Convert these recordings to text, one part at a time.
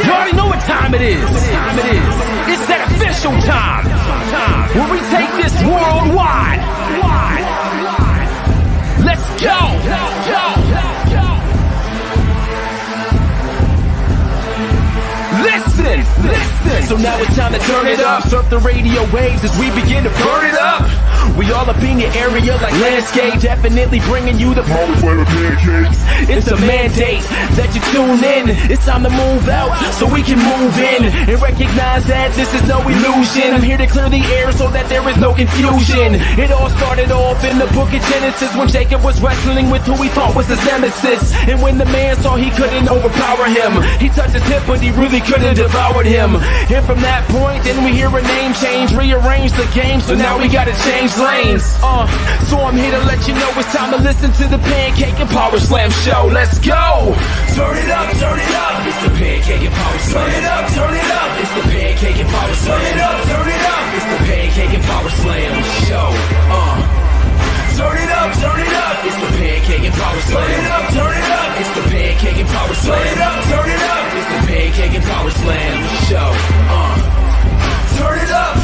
You already know what time it is. It's that official time. Where we take this worldwide. Let's go. Listen. So now it's time to turn it up. Surf the radio waves as we begin to burn it up. We all up in your area like landscape, definitely bringing you the power of pancakes. It's a mandate that you tune in. It's time to move out so we can move in and recognize that this is no illusion. I'm here to clear the air so that there is no confusion. It all started off in the book of Genesis when Jacob was wrestling with who he thought was his nemesis. And when the man saw he couldn't overpower him, he touched his hip but he really couldn't devour him. And from that point then we hear a name change, rearrange the game, so now we gotta change lanes. So I'm here to let you know it's time to listen to the Pancake and Power Slam show. Let's go! Turn it up, it's the Pancake and Power Slam. Turn it up, it's the Pancake and Power Slam. Turn it up, it's the Pancake and Power Slam show. Turn it up, it's the Pancake and Power Slam. Turn it up, it's the Pancake and Power Slam. Turn it up, it's the Pancake and Power Slam show. Turn it up.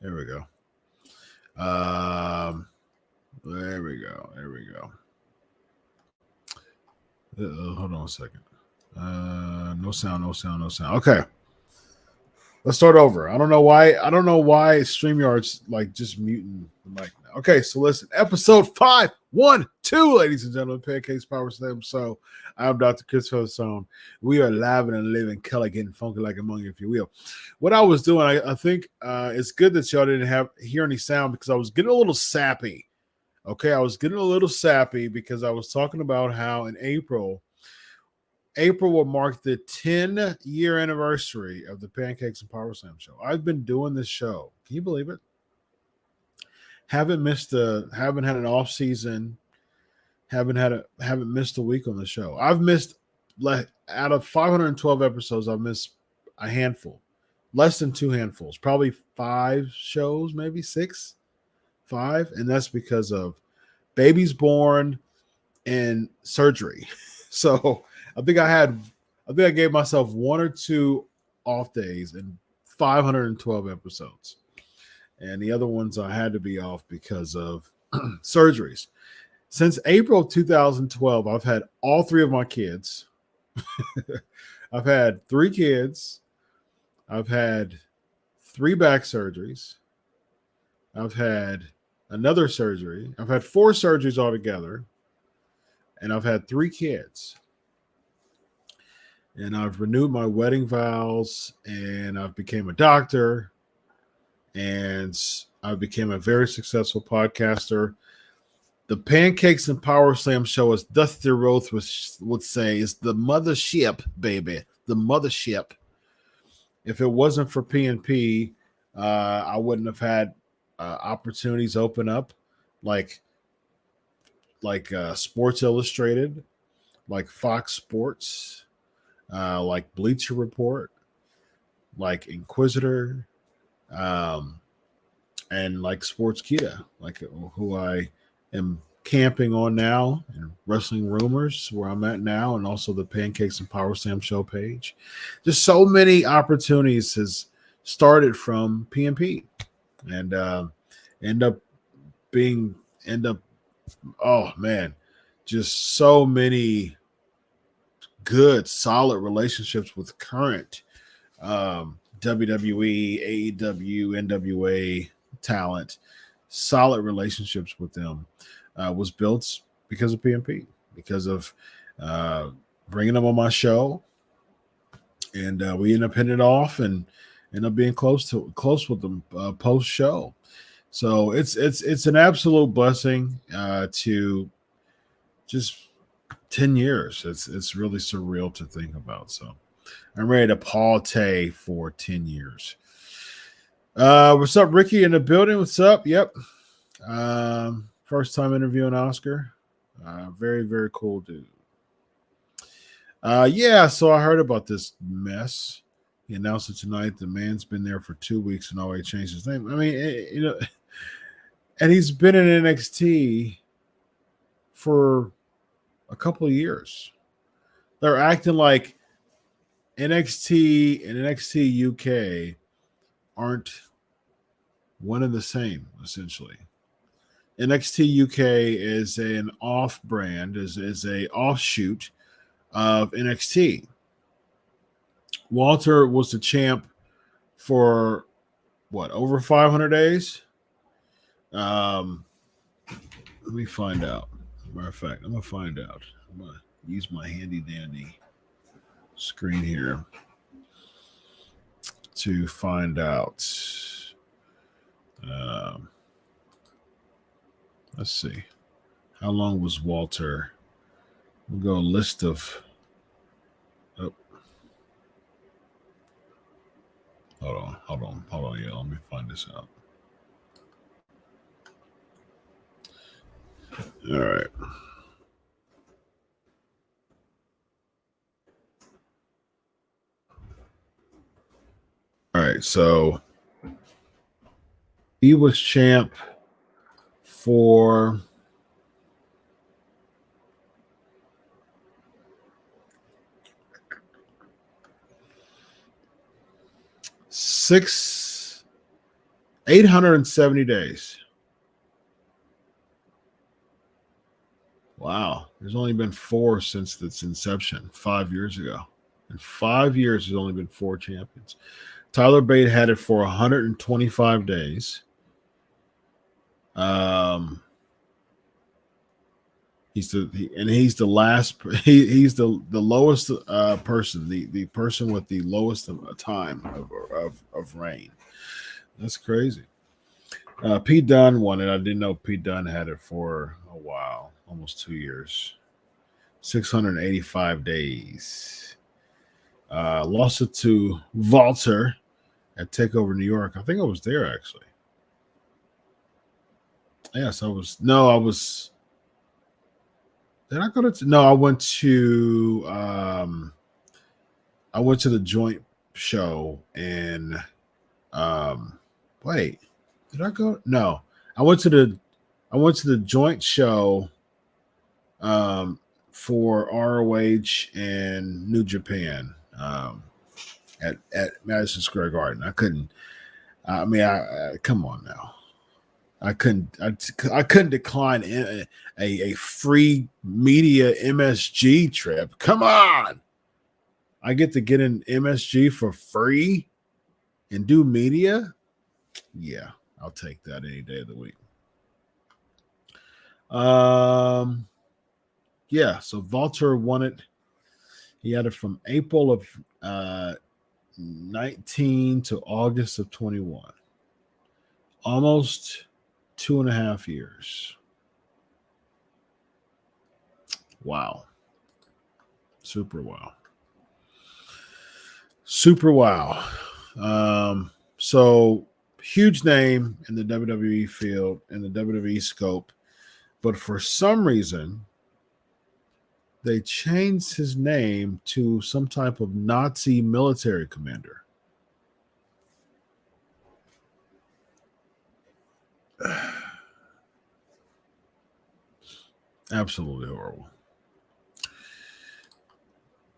There we go. There we go. There we go. Hold on a second. No sound, no sound, no sound. Okay. Let's start over. I don't know why StreamYard's like just muting the mic now. Okay, so listen. Episode 512, ladies and gentlemen, Pancakes Power Slam. So I'm Dr. Christopher Stone. We are live and living color, getting funky like among you, if you will. What I was doing, I think it's good that y'all didn't hear any sound because I was getting a little sappy. Okay, I was getting a little sappy because I was talking about how in April will mark the 10-year anniversary of the Pancakes and Power Slam show. I've been doing this show. Can you believe it? Haven't had an off season. Haven't missed a week on the show. I've missed, like, out of 512 episodes, I've missed a handful, less than 2 handfuls, probably 5 shows, maybe 6, 5, and that's because of babies born and surgery. So I think I gave myself 1 or 2 off days in 512 episodes. And the other ones I had to be off because of surgeries. Since April of 2012, I've had all 3 of my kids. I've had 3 kids. I've had 3 back surgeries. I've had another surgery. I've had 4 surgeries altogether. And I've had 3 kids. And I've renewed my wedding vows, and I've became a doctor, and I became a very successful podcaster. The Pancakes and Power Slam show, as Dusty Rhodes would say, is the mothership, baby. The mothership. If it wasn't for PNP, I wouldn't have had opportunities open up like Sports Illustrated, like Fox Sports, like Bleacher Report, like Inquisitor, and like Sportskeeda, like who I am camping on now, and Wrestling Rumors, where I'm at now, and also the Pancakes and Power Slam show page. Just so many opportunities has started from PNP, and end up, oh man, just so many good, solid relationships with current WWE, AEW, NWA talent. Solid relationships with them was built because of PNP, because of bringing them on my show, and we end up hitting it off and end up being close with them post show. So it's an absolute blessing to just 10 years. It's really surreal to think about. So I'm ready to party for 10 years. What's up, Ricky in the building? What's up? Yep. First time interviewing Oscar. Very, very cool dude. Yeah, so I heard about this mess. He announced it tonight. The man's been there for 2 weeks and already changed his name. I mean, and he's been in NXT for a couple of years. They're acting like NXT and NXT UK aren't one and the same, essentially. NXT UK is an off-brand, is a offshoot of NXT. Walter was the champ for over 500 days? Let me find out. Matter of fact, I'm going to find out. I'm going to use my handy dandy screen here to find out. Let's see. How long was Walter? We'll go list of. Oh. Hold on. Yeah, let me find this out. All right. All right, so he was champ for 870 days. Wow. There's only been 4 since its inception 5 years ago. In 5 years, there's only been 4 champions. Tyler Bate had it for 125 days. He's the last. He's the lowest person. The person with the lowest time of reign. That's crazy. Pete Dunne won it. I didn't know Pete Dunne had it for a while, almost 2 years, 685 days. Lost it to Walter at Takeover New York. I think I was there actually. Yes, I was. No, I was. Did I go to? No, I went to. I went to the joint show and. Wait, did I go? No, I went to the joint show. For ROH and New Japan. At Madison Square Garden. I couldn't. I mean, I come on now. I couldn't decline a free media MSG trip. Come on. I get to get in MSG for free and do media. Yeah, I'll take that any day of the week. Yeah, so Walter won it. He had it from April of 19 to August of 21. Almost 2.5 years. Wow. Super wow. Super wow. So huge name in the WWE field, in the WWE scope. But for some reason, they changed his name to some type of Nazi military commander. Absolutely horrible.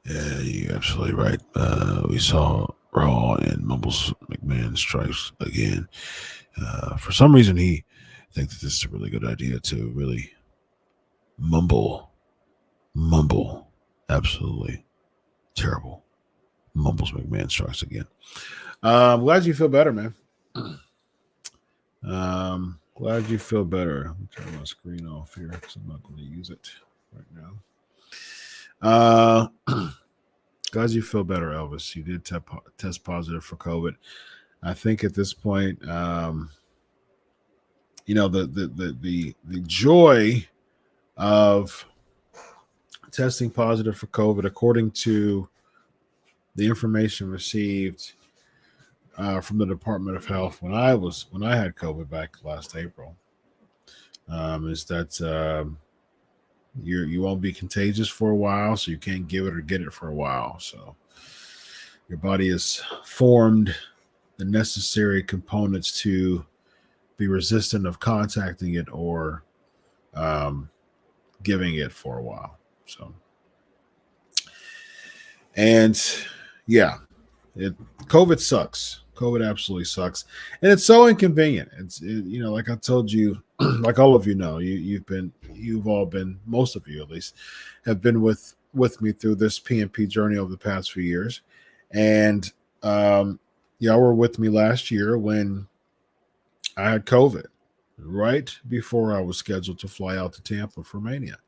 Yeah, you're absolutely right. We saw Raw and Mumbles McMahon strikes again. For some reason, he thinks that this is a really good idea to really mumble. Absolutely terrible. Mumbles McMahon strikes again. I'm glad you feel better, man. Glad you feel better. Let me turn my screen off here because I'm not going to use it right now. Glad you feel better, Elvis. You did test positive for COVID. I think at this point, the joy of testing positive for COVID, according to the information received from the Department of Health when I had COVID back last April, is that you won't be contagious for a while, so you can't give it or get it for a while. So your body has formed the necessary components to be resistant of contacting it or giving it for a while. So, and yeah, COVID sucks. COVID absolutely sucks, and it's so inconvenient. Like I told you, like all of you know, you've all been, most of you at least, have been with me through this PNP journey over the past few years, and y'all were with me last year when I had COVID, right before I was scheduled to fly out to Tampa for Mania.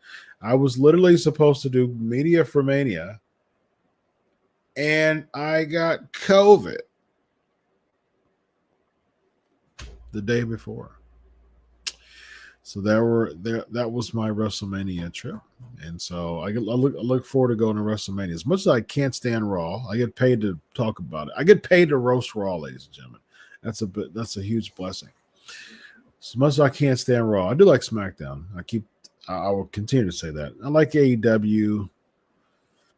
I was literally supposed to do media for Mania, and I got COVID the day before. So that was my WrestleMania trip, and so I look forward to going to WrestleMania. As much as I can't stand Raw, I get paid to talk about it. I get paid to roast Raw, ladies and gentlemen. That's a huge blessing. As much as I can't stand Raw, I do like SmackDown. I will continue to say that. I like AEW.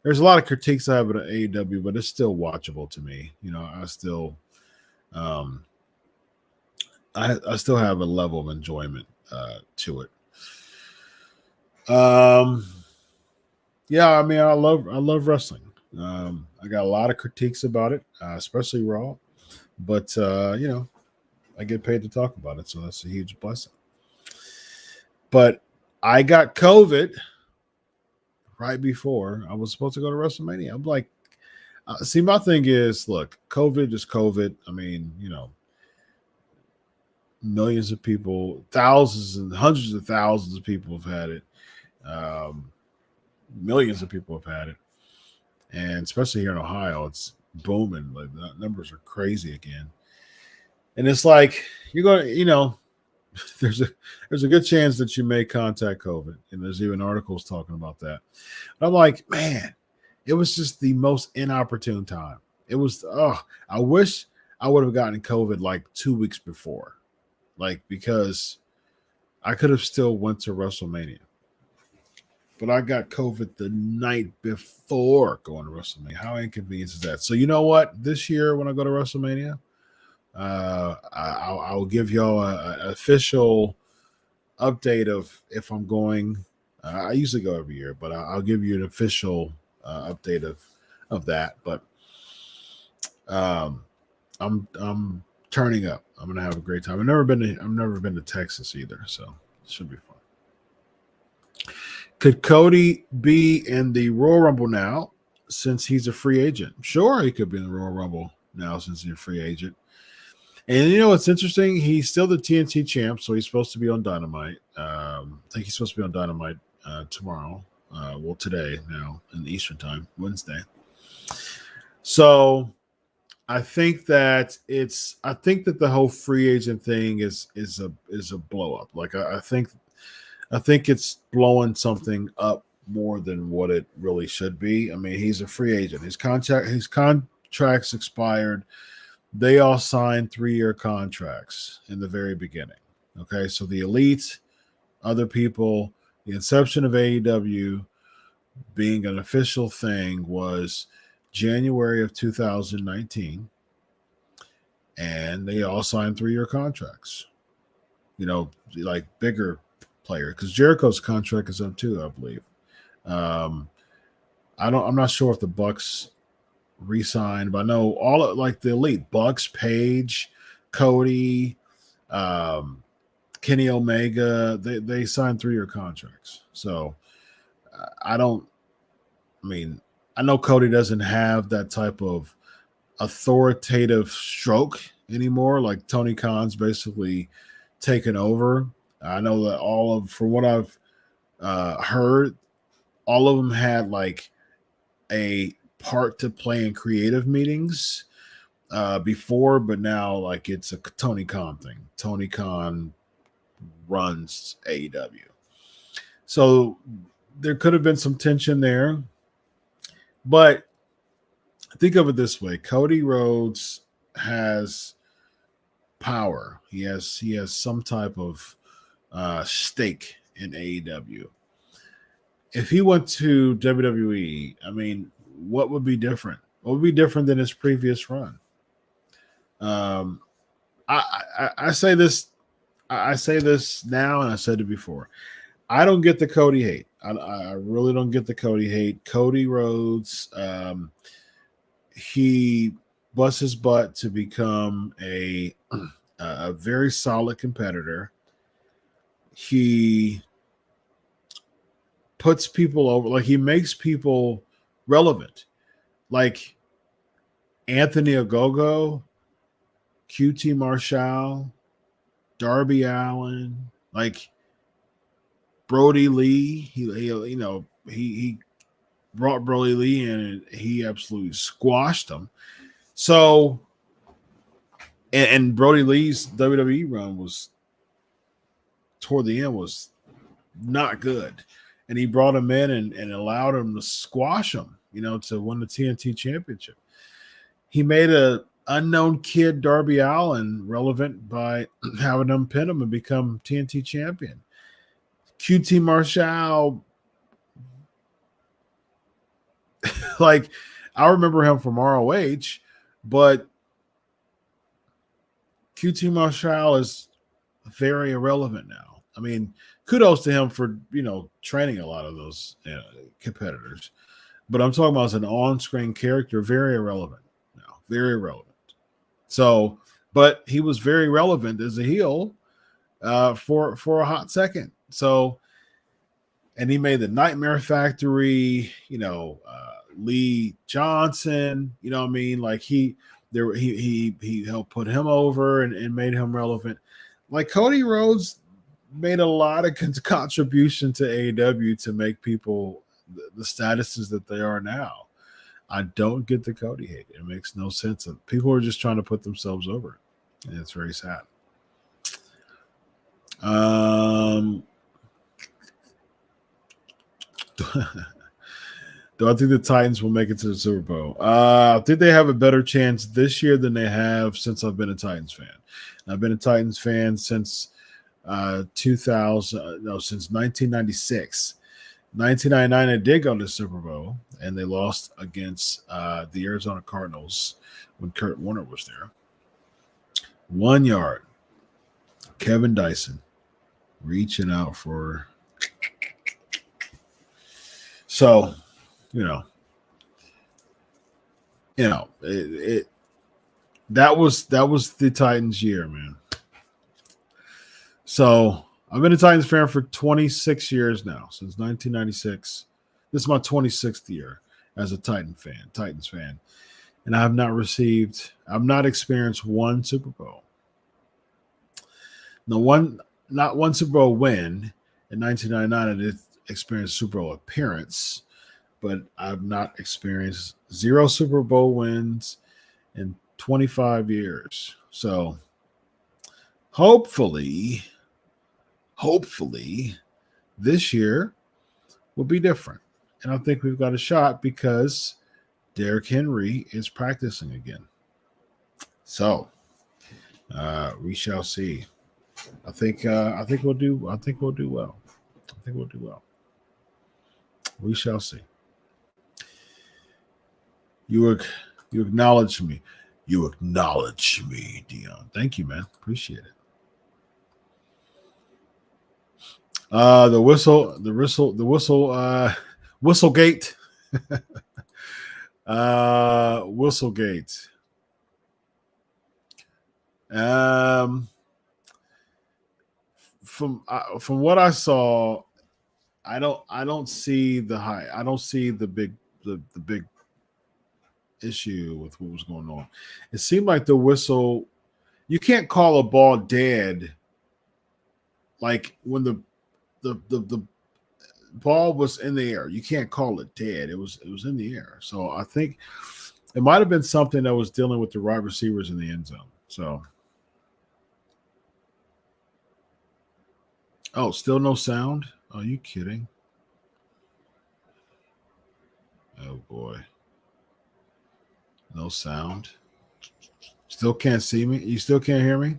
There's a lot of critiques I have at AEW, but it's still watchable to me. I still, I still have a level of enjoyment to it. Yeah, I mean, I love wrestling. I got a lot of critiques about it, especially Raw, but I get paid to talk about it, so that's a huge blessing. But I got COVID right before I was supposed to go to WrestleMania. I'm like, see, my thing is, look, COVID is COVID. I mean, millions of people, thousands and hundreds of thousands of people have had it. Millions of people have had it. And especially here in Ohio, it's booming. Like the numbers are crazy again. And it's like you're going to, there's a good chance that you may contact COVID. And there's even articles talking about that. But I'm like, man, it was just the most inopportune time. It was, I wish I would have gotten COVID like 2 weeks before. Like, because I could have still went to WrestleMania. But I got COVID the night before going to WrestleMania. How inconvenient is that? So you know what? This year when I go to WrestleMania, I'll give y'all an official update of if I'm going. I usually go every year, but I'll give you an official update of that. But I'm turning up. I'm gonna have a great time. I've never been to Texas either, so it should be fun. Could Cody be in the Royal Rumble now since he's a free agent? Sure, he could be in the Royal Rumble now since he's a free agent. And you know what's interesting? He's still the TNT champ, so he's supposed to be on Dynamite. I think he's supposed to be on Dynamite tomorrow. Today now in Eastern time, Wednesday. So I think that the whole free agent thing is a blow up. Like I think it's blowing something up more than what it really should be. I mean, he's a free agent. His contract's expired. They all signed 3-year contracts in the very beginning. Okay, so the Elite, other people, the inception of AEW being an official thing was January of 2019, and they all signed 3-year contracts. Like bigger player, because Jericho's contract is up too, I believe. I'm not sure if the Bucks re-signed, but I know all of, like the Elite, Bucks, Page, Cody, Kenny Omega, they signed 3-year contracts. So I know Cody doesn't have that type of authoritative stroke anymore. Like Tony Khan's basically taken over. I know that from what I've heard, all of them had like a part to play in creative meetings before, but now like it's a Tony Khan thing. Tony Khan runs AEW. So there could have been some tension there, but think of it this way. Cody Rhodes has power. He has some type of stake in AEW. If he went to WWE, I mean, what would be different? What would be different than his previous run? I say this now, and I said it before. I don't get the Cody hate. I really don't get the Cody hate. Cody Rhodes, he busts his butt to become a very solid competitor. He puts people over, like he makes people relevant, like Anthony Ogogo, QT Marshall, Darby Allin, like Brody Lee. He brought Brody Lee in and he absolutely squashed him. So, and Brody Lee's WWE run was toward the end was not good. And he brought him in and allowed him to squash him, to win the TNT championship. He made a unknown kid, Darby Allin, relevant by having him pin him and become TNT champion. QT Marshall, like, I remember him from ROH, but QT Marshall is very irrelevant now. I mean, kudos to him for, training a lot of those competitors. But I'm talking about as an on-screen character, very irrelevant now. Very irrelevant. So but he was very relevant as a heel for a hot second. So, and he made the Nightmare Factory, Lee Johnson, you know what I mean? Like he helped put him over and made him relevant. Like Cody Rhodes made a lot of contribution to AEW to make people the statuses that they are now. I don't get the Cody hate. It makes no sense. People are just trying to put themselves over. And it's very sad. Do I think the Titans will make it to the Super Bowl? I think they have a better chance this year than they have since I've been a Titans fan. And I've been a Titans fan since 1996. 1999, they did go to the Super Bowl, and they lost against the Arizona Cardinals when Kurt Warner was there. 1 yard. Kevin Dyson reaching out for. So, that was the Titans year, man. So I've been a Titans fan for 26 years now, since 1996. This is my 26th year as a Titans fan. And I've not experienced one Super Bowl. Not one Super Bowl win. In 1999, I did experience Super Bowl appearance, but I've not experienced 0 Super Bowl wins in 25 years. So hopefully this year will be different. And I think we've got a shot because Derrick Henry is practicing again. So we shall see. I think we'll do well. We shall see. You acknowledge me. You acknowledge me, Dion. Thank you, man. Appreciate it. The whistle, Whistlegate. Whistlegate. From what I saw, I don't see the high. I don't see the big issue with what was going on. It seemed like the whistle. You can't call a ball dead. Like when the ball was in the air, you can't call it dead. It was in the air. So I think it might have been something that was dealing with the wide receivers in the end zone. So, oh, still no sound? Are you kidding? Oh boy, no sound. Still can't see me. You still can't hear me?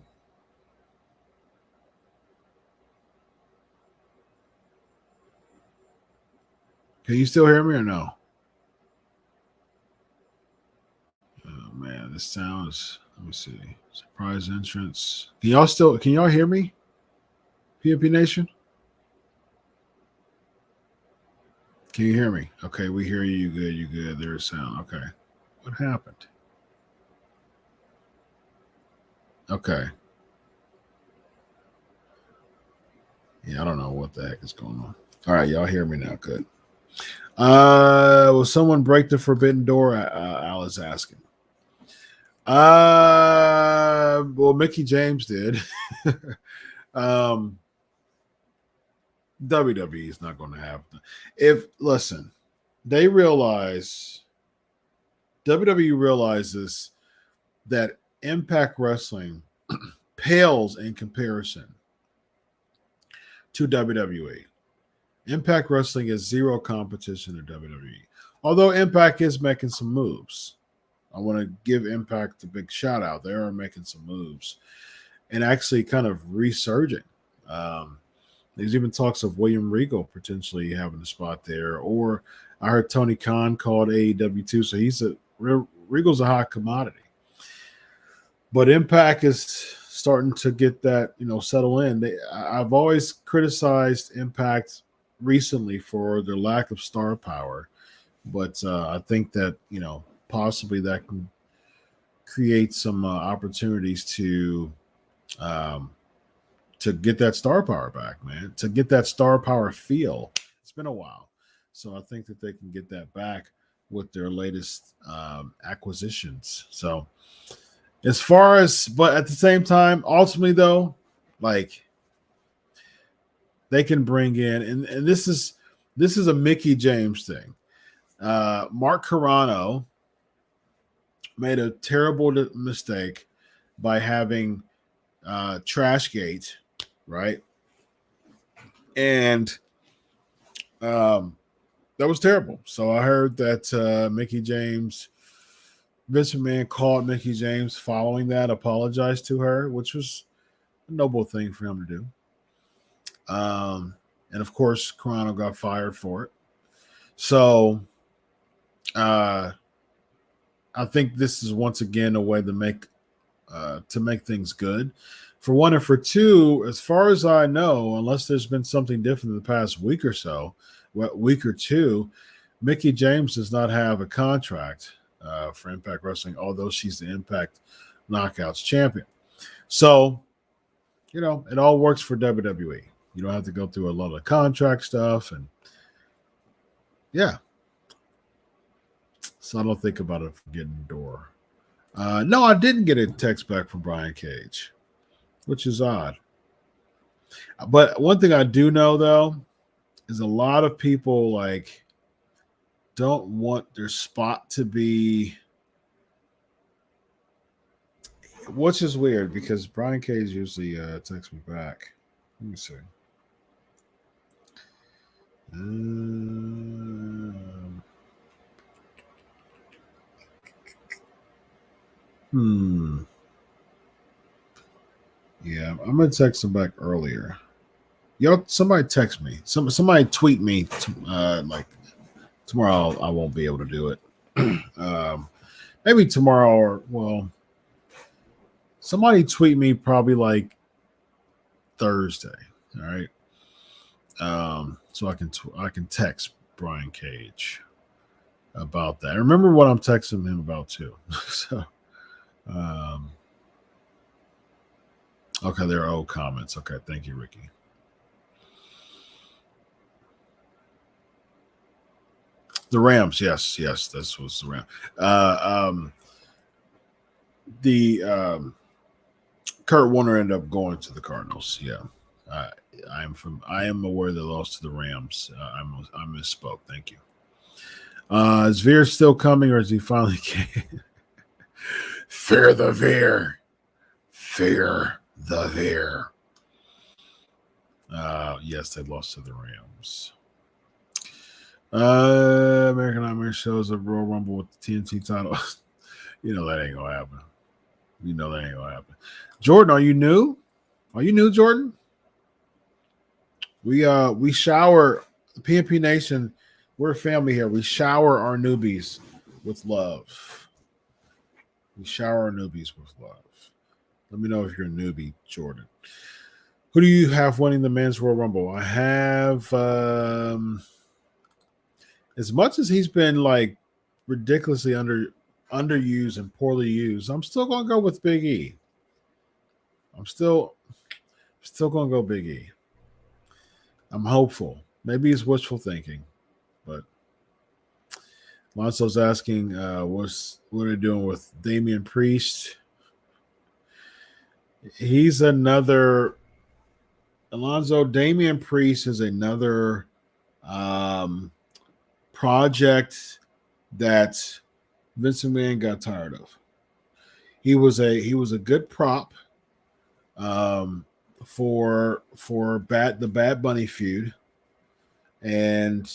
Can you still hear me or no? Oh man, this sound is. Let me see. Surprise entrance. Can y'all hear me? PMP Nation? Can you hear me? Okay, we hear you. You good. There's sound. Okay. What happened? Okay. Yeah, I don't know what the heck is going on. All right, y'all hear me now. Good. Will someone break the forbidden door? Al is asking. Well, Mickey James did. WWE is not going to have listen, they realize WWE realizes that Impact Wrestling pales in comparison to WWE. Impact Wrestling is zero competition to WWE. Although Impact is making some moves. I want to give Impact a big shout out. They are making some moves and actually kind of resurging. There's even talks of William Regal potentially having a spot there. Or I heard Tony Khan called AEW too. So Regal's a hot commodity. But Impact is starting to get that, settle in. I've always criticized Impact recently for their lack of star power. But I think that, possibly that can create some opportunities to get that star power back, man, to get that star power feel. It's been a while. So I think that they can get that back with their latest acquisitions. So as far as, but at the same time, ultimately though, like they can bring in, and this is a Mickey James thing. Mark Carrano made a terrible mistake by having Trashgate, right? And that was terrible. So I heard that Mickey James, Vince McMahon called Mickey James following that, apologized to her, which was a noble thing for him to do. And of course, Carrano got fired for it. So I think this is once again a way to make things good. For one, and for two, as far as I know, unless there's been something different in the past week or so, week or two, Mickey James does not have a contract for Impact Wrestling, although she's the Impact Knockouts champion. So, it all works for WWE. You don't have to go through a lot of contract stuff, and yeah. So I don't think about it getting the door. No, I didn't get a text back from Brian Cage, which is odd. But one thing I do know, though, is a lot of people don't want their spot to be, which is weird because Brian Cage usually texts me back. Let me see. Yeah, I'm gonna text him back earlier. Yo, somebody text me. Somebody tweet me. Tomorrow, I won't be able to do it. Maybe tomorrow, somebody tweet me probably Thursday. All right. So I can text Brian Cage about that. Remember what I'm texting him about too. So, okay, there are old comments. Okay, thank you, Ricky. The Rams, yes, this was the Rams. Kurt Warner ended up going to the Cardinals. Yeah, I am aware they lost to the Rams. I misspoke. Thank you. Is Veer still coming, or is he finally came? Fear the Veer. Fear the Veer. Yes, they lost to the Rams. American Nightmare shows a Royal Rumble with the TNT title. That ain't gonna happen. Jordan, are you new? Jordan? We shower the PNP Nation. We're a family here. We shower our newbies with love. Let me know if you're a newbie, Jordan. Who do you have winning the men's Royal Rumble? I have, as much as he's been ridiculously underused and poorly used, I'm still gonna go with Big E. I'm still gonna go Big E. I'm hopeful. Maybe it's wishful thinking, but Lonzo's asking, what are they doing with Damian Priest? He's another Alonzo. Damian Priest is another project that Vince McMahon got tired of. He was a good prop for the Bad Bunny feud, and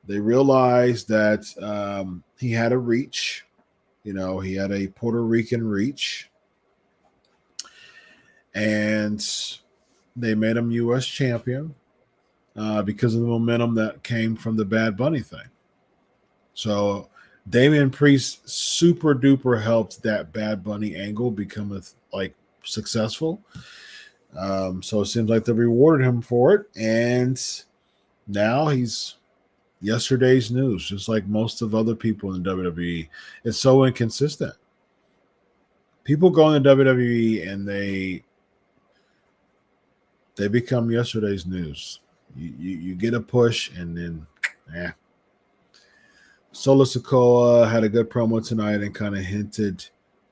they realized that he had a reach. He had a Puerto Rican reach, and they made him U.S. champion because of the momentum that came from the Bad Bunny thing. So Damian Priest super duper helped that Bad Bunny angle become successful. So it seems like they rewarded him for it, and now he's yesterday's news, just like most of other people in WWE. It's so inconsistent. People go in the WWE and they become yesterday's news. You get a push and then, Solo Sikoa had a good promo tonight and kind of hinted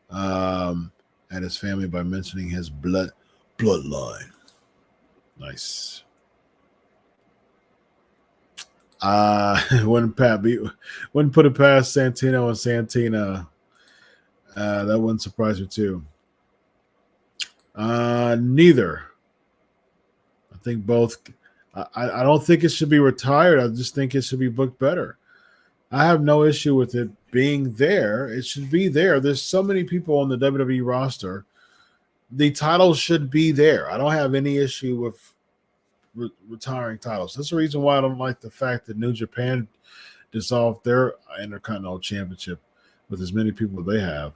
at his family by mentioning his bloodline. Nice. Wouldn't put it past Santino and Santina. That wouldn't surprise me too. Neither. I think both. I don't think it should be retired. I just think it should be booked better. I have no issue with it being there. It should be there. There's so many people on the WWE roster. The titles should be there. I don't have any issue with retiring titles. That's the reason why I don't like the fact that New Japan dissolved their Intercontinental Championship with as many people they have,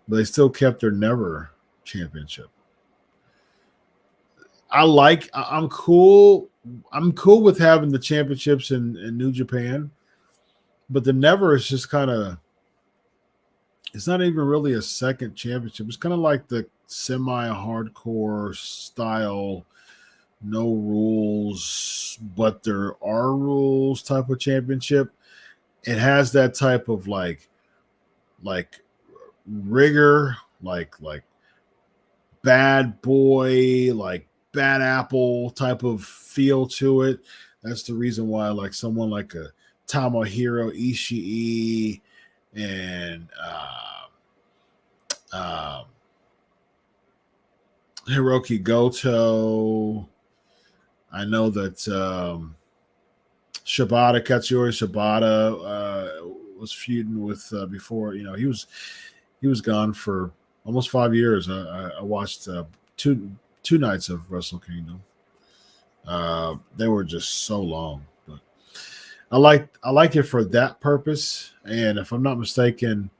but they still kept their Never Championship. I'm cool with having the championships in New Japan, but the Never is just kind of, it's not even really a second championship. It's kind of like the semi-hardcore style, no rules, but there are rules type of championship. It has that type of like rigor, like bad boy, like bad apple type of feel to it. That's the reason why like someone like a Tomohiro Ishii and Hiroki Goto. I know that Katsuyori Shibata was feuding with before. You know, he was gone for almost 5 years. I watched two nights of Wrestle Kingdom. They were just so long, but I like it for that purpose. And if I'm not mistaken,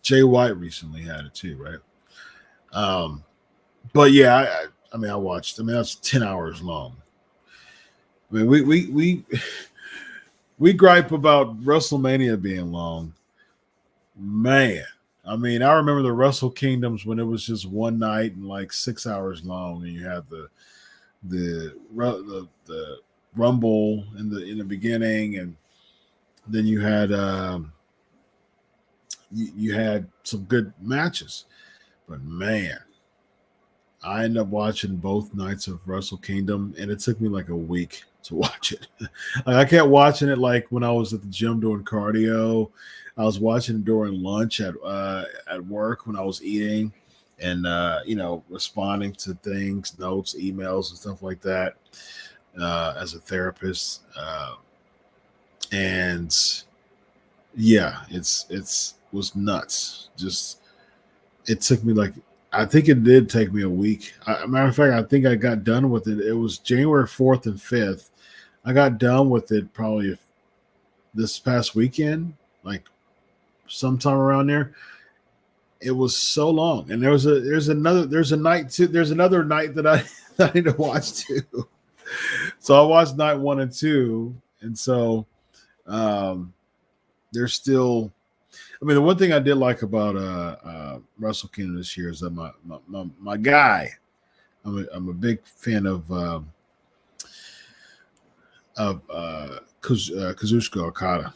Jay White recently had it too, right? But yeah, I mean, I watched. I mean, that's 10 hours long. I mean, we gripe about WrestleMania being long. Man, I mean, I remember the Wrestle Kingdoms when it was just one night and like 6 hours long, and you had the Rumble in the beginning, and then you had you had some good matches. But man, I ended up watching both nights of Wrestle Kingdom, and it took me like a week to watch it. Like, I kept watching it like when I was at the gym doing cardio. I was watching it during lunch at work when I was eating, and responding to things, notes, emails, and stuff like that as a therapist. And yeah, it was nuts. Just it took me like. I think it did take me a week. Matter of fact, I think I got done with it. It was January 4th and 5th. I got done with it probably this past weekend, like sometime around there. It was so long, and there's another night that I need to watch too. So I watched night 1 and 2, and so there's still. I mean, the one thing I did like about Wrestle Kingdom this year is that my guy, I'm a big fan of Kazuchika Okada.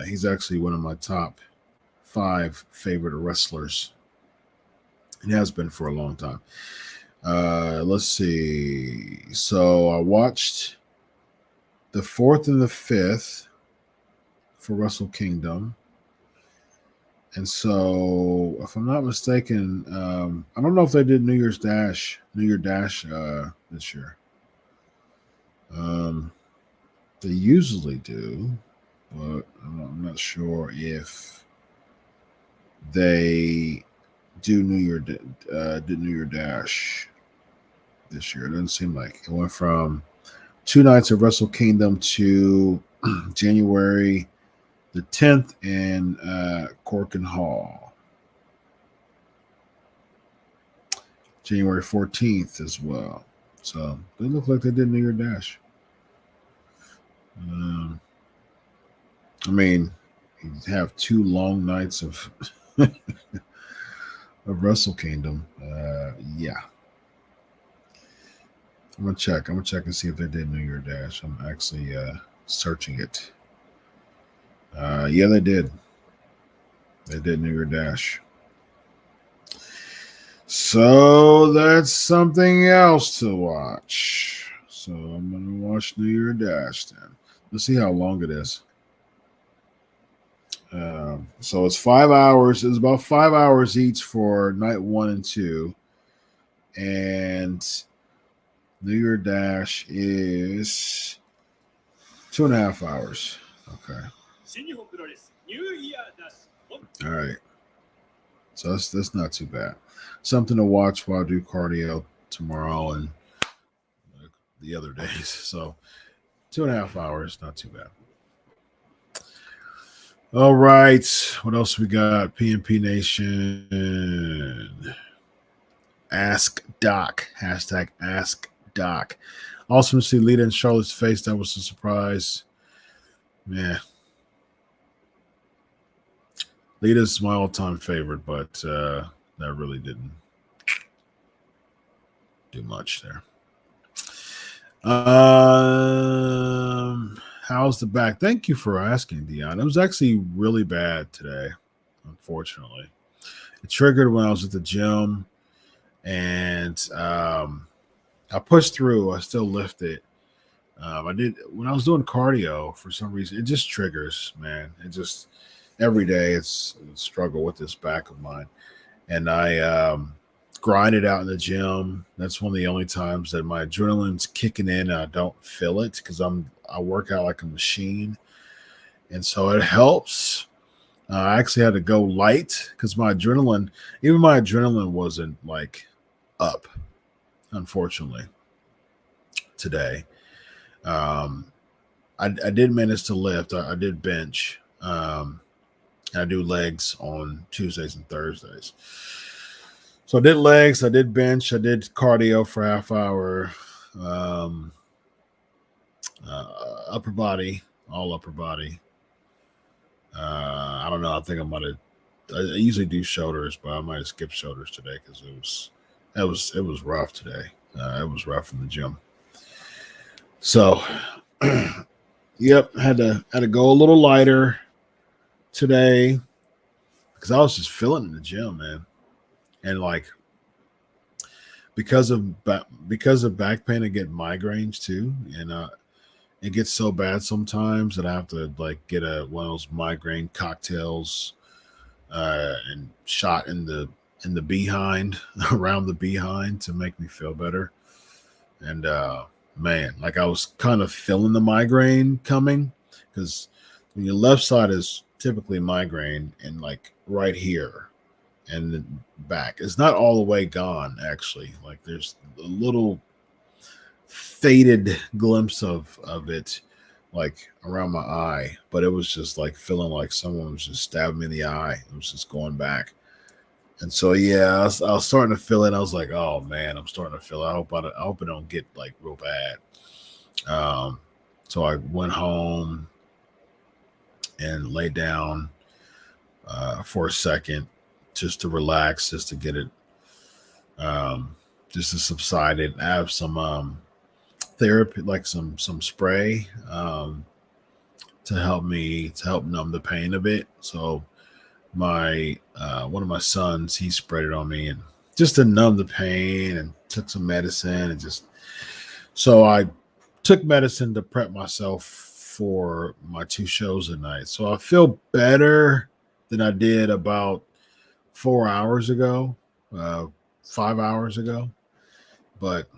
He's actually one of my top 5 favorite wrestlers. He has been for a long time. Let's see. So I watched the 4th and the 5th for Wrestle Kingdom. And so, if I'm not mistaken, I don't know if they did New Year's Dash this year. They usually do, but I'm not sure if they did New Year Dash this year. It doesn't seem like it went from 2 nights of Wrestle Kingdom to January the 10th in Corkin Hall. January 14th as well. So they look like they did New Year Dash. I mean, have 2 long nights of of Wrestle Kingdom. Yeah. I'm gonna check. I'm gonna check and see if they did New Year Dash. I'm actually searching it. Yeah, they did. They did New Year Dash. So that's something else to watch. So I'm gonna watch New Year Dash then. Let's see how long it is. So it's 5 hours. It's about 5 hours each for night 1 and 2, and New Year Dash is 2.5 hours. Okay. All right. So that's not too bad. Something to watch while I do cardio tomorrow and the other days. So 2.5 hours, not too bad. All right. What else we got? PNP Nation. Ask Doc. Hashtag Ask Doc. Awesome to see Lita in Charlotte's face. That was a surprise. Yeah. Lita's my all-time favorite, but that really didn't do much there. How's the back? Thank you for asking, Dion. It was actually really bad today, unfortunately. It triggered when I was at the gym, and I pushed through. I still lifted. I did when I was doing cardio. For some reason, it just triggers, man. It just every day it's a struggle with this back of mine, and I grind it out in the gym. That's one of the only times that my adrenaline's kicking in and I don't feel it because I work out like a machine, and so it helps. I actually had to go light because my adrenaline wasn't like up, unfortunately, today. I did manage to lift. I did bench. I do legs on Tuesdays and Thursdays. So I did legs, I did bench, I did cardio for half hour, upper body, all upper body. I don't know. I think I usually do shoulders, but I might have skipped shoulders today because it was rough today. It was rough in the gym. So, yep, had to go a little lighter today because I was just feeling it in the gym, man. And like because of back pain, I get migraines too, and it gets so bad sometimes that I have to like get one of those migraine cocktails and shot in the behind around the behind to make me feel better. And man, like I was kind of feeling the migraine coming because when your left side is typically migraine and like right here. And the back. It's not all the way gone, actually. Like there's a little faded glimpse of it, like around my eye. But it was just like feeling like someone was just stabbing me in the eye. It was just going back. And so yeah, I was starting to feel it. I was like, oh man, I'm starting to feel it. I hope it don't get like real bad. So I went home and laid down for a second. Just to relax, just to get it, just to subside it. I have some therapy, like some spray to help numb the pain a bit. So my one of my sons, he sprayed it on me and just to numb the pain, and took some medicine and just. So I took medicine to prep myself for my 2 shows a night. So I feel better than I did about 4 hours ago, 5 hours ago, but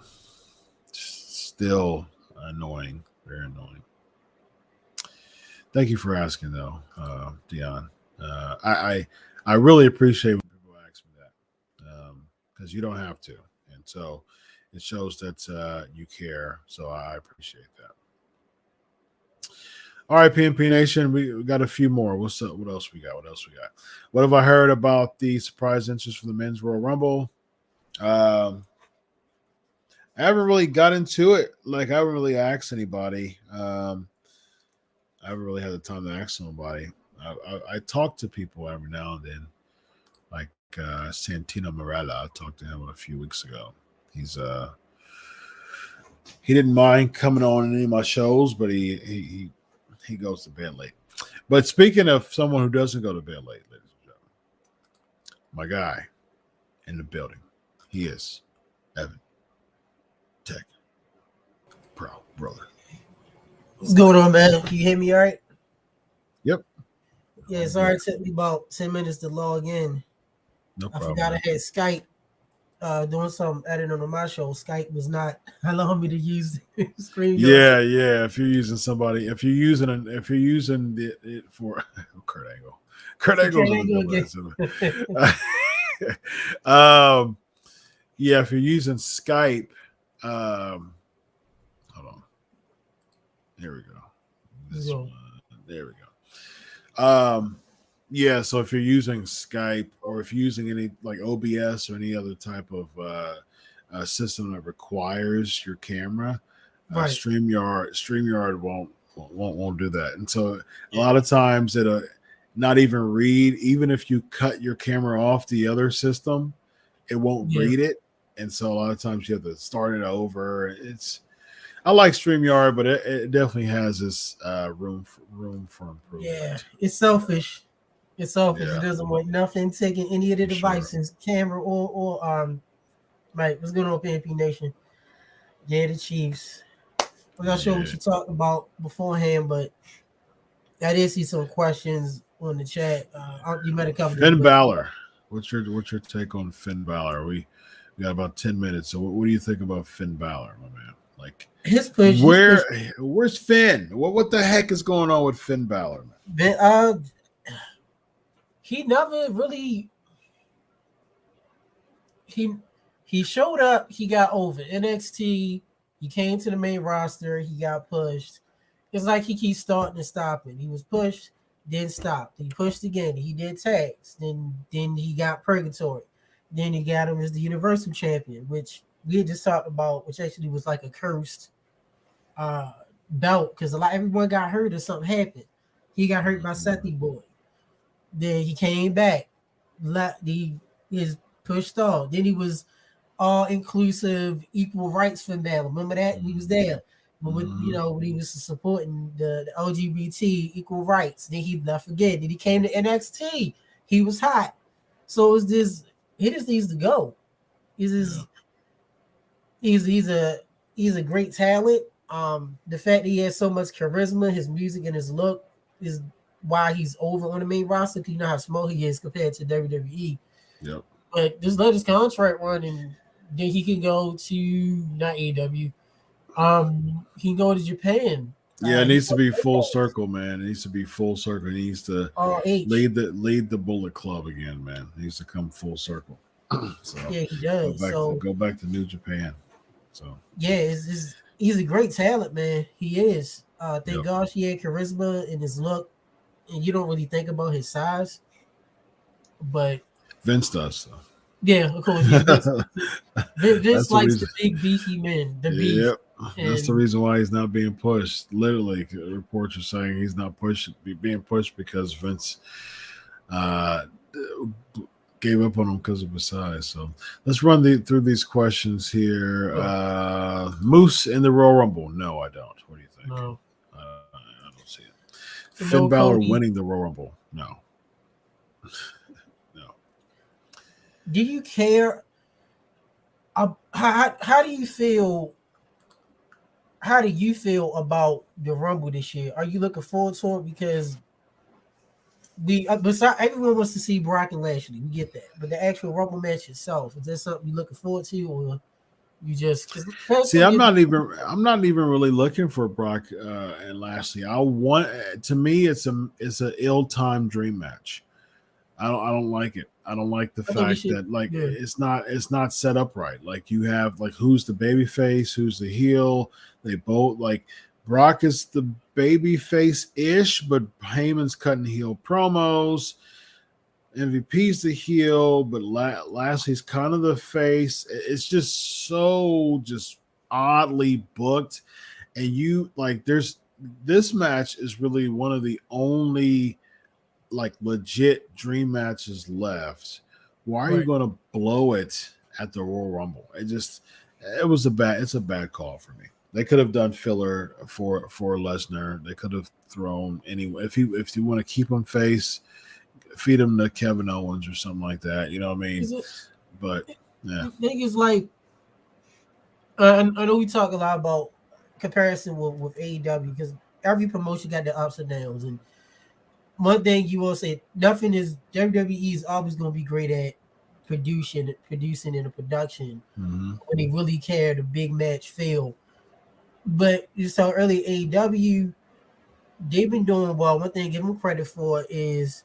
still annoying, very annoying. Thank you for asking, though, Dion. I really appreciate when people ask me that because you don't have to, and so it shows that you care. So I appreciate that. All right, PNP Nation, we got a few more. What's up? What else we got? What have I heard about the surprise interest for the Men's Royal Rumble? I haven't really got into it. Like, I haven't really asked anybody. I haven't really had the time to ask somebody. I talk to people every now and then, like Santino Morella. I talked to him a few weeks ago. He's he didn't mind coming on any of my shows, but he goes to bed late. But speaking of someone who doesn't go to bed late, ladies and gentlemen, my guy in the building, he is Evan Tech, proud brother. What's going on, man? Can you hear me all right? Yep. Yeah, sorry it took me about 10 minutes to log in. No I problem. forgot I had Skype doing some editing on my show. Skype was not allowing me to use the screen. Yeah. If you're using if you're using it for Kurt Angle's in the building. Yeah, if you're using Skype, hold on. There we go. There we go. Yeah, so if you're using Skype or if you're using any like OBS or any other type of system that requires your camera, right. StreamYard won't do that. And so a lot of times it'll not even read, even if you cut your camera off the other system, it won't read it. And so a lot of times you have to start it over. I like StreamYard, but it definitely has this room for improvement. Yeah, it's selfish. It's selfish. It doesn't want nothing taking any of the devices, camera or right. What's going on, PNP Nation? Yeah, the Chiefs. I'm not sure what you talked about beforehand, but I did see some questions on the chat. You might have covered Finn Balor. What's your take on Finn Balor? We got about 10 minutes. So what do you think about Finn Balor, my man? Like his push. Where's Finn? What the heck is going on with Finn Balor, man? He never really he showed up, he got over NXT, he came to the main roster, he got pushed. It's like he keeps starting and stopping. He was pushed, then stopped. He pushed again. He did tags. Then he got purgatory. Then he got him as the Universal Champion, which we had just talked about, which actually was like a cursed belt because everyone got hurt or something happened. He got hurt by Sethi Boy. Then he came back. He was pushed off. Then he was all-inclusive equal rights Finn Balor. Remember that? He was there. But when he was supporting the LGBT equal rights, then he left again. Then he came to NXT. He was hot. So it's this. He just needs to go. He's a great talent. The fact that he has so much charisma, his music and his look is why he's over on the main roster. Because you know how small he is compared to WWE. Yep. But just let his contract run, and then he can go to not AEW. He can go to Japan. Yeah, it needs to be full circle, man. It needs to be full circle. He needs to lead the Bullet Club again, man. He needs to come full circle. So yeah, he does. Go back to New Japan. So yeah, he's a great talent, man. He is. Thank gosh he had charisma in his look, and you don't really think about his size, but Vince does. So. Yeah, of course. Yeah, Vince likes the big beefy men. The beef. Yep. That's the reason why he's not being pushed. Literally, reports are saying he's not being pushed because Vince gave up on him because of his size. So let's run through these questions here. Moose in the Royal Rumble? No, I don't. What do you think? No, I don't see it. Finn Balor winning the Royal Rumble? No. No. Do you care? How do you feel? How do you feel about the Rumble this year? Are you looking forward to it? Because besides everyone wants to see Brock and Lashley, we get that. But the actual Rumble match itself, is that something you're looking forward to, or you just see? I'm not even really looking for Brock and Lashley. To me, it's an ill-timed dream match. I don't like it. I don't like the fact that it's not set up right. Like you have who's the baby face, who's the heel. They both Brock is the baby face ish, but Heyman's cutting heel promos. MVP's the heel, but Lashley's kind of the face. It's just so oddly booked, and this match is really one of the only like legit dream matches left, why are you going to blow it at the Royal Rumble? It's a bad call for me. They could have done filler for Lesnar. They could have thrown anyway. If you want to keep him face, feed him to Kevin Owens or something like that. You know what I mean? But yeah, I think it's like I know we talk a lot about comparison with AEW because every promotion got their ups and downs. And one thing you will say, nothing is WWE is always going to be great at producing in a production when they really care the big match feel. But you saw early AEW, they've been doing well. One thing I give them credit for is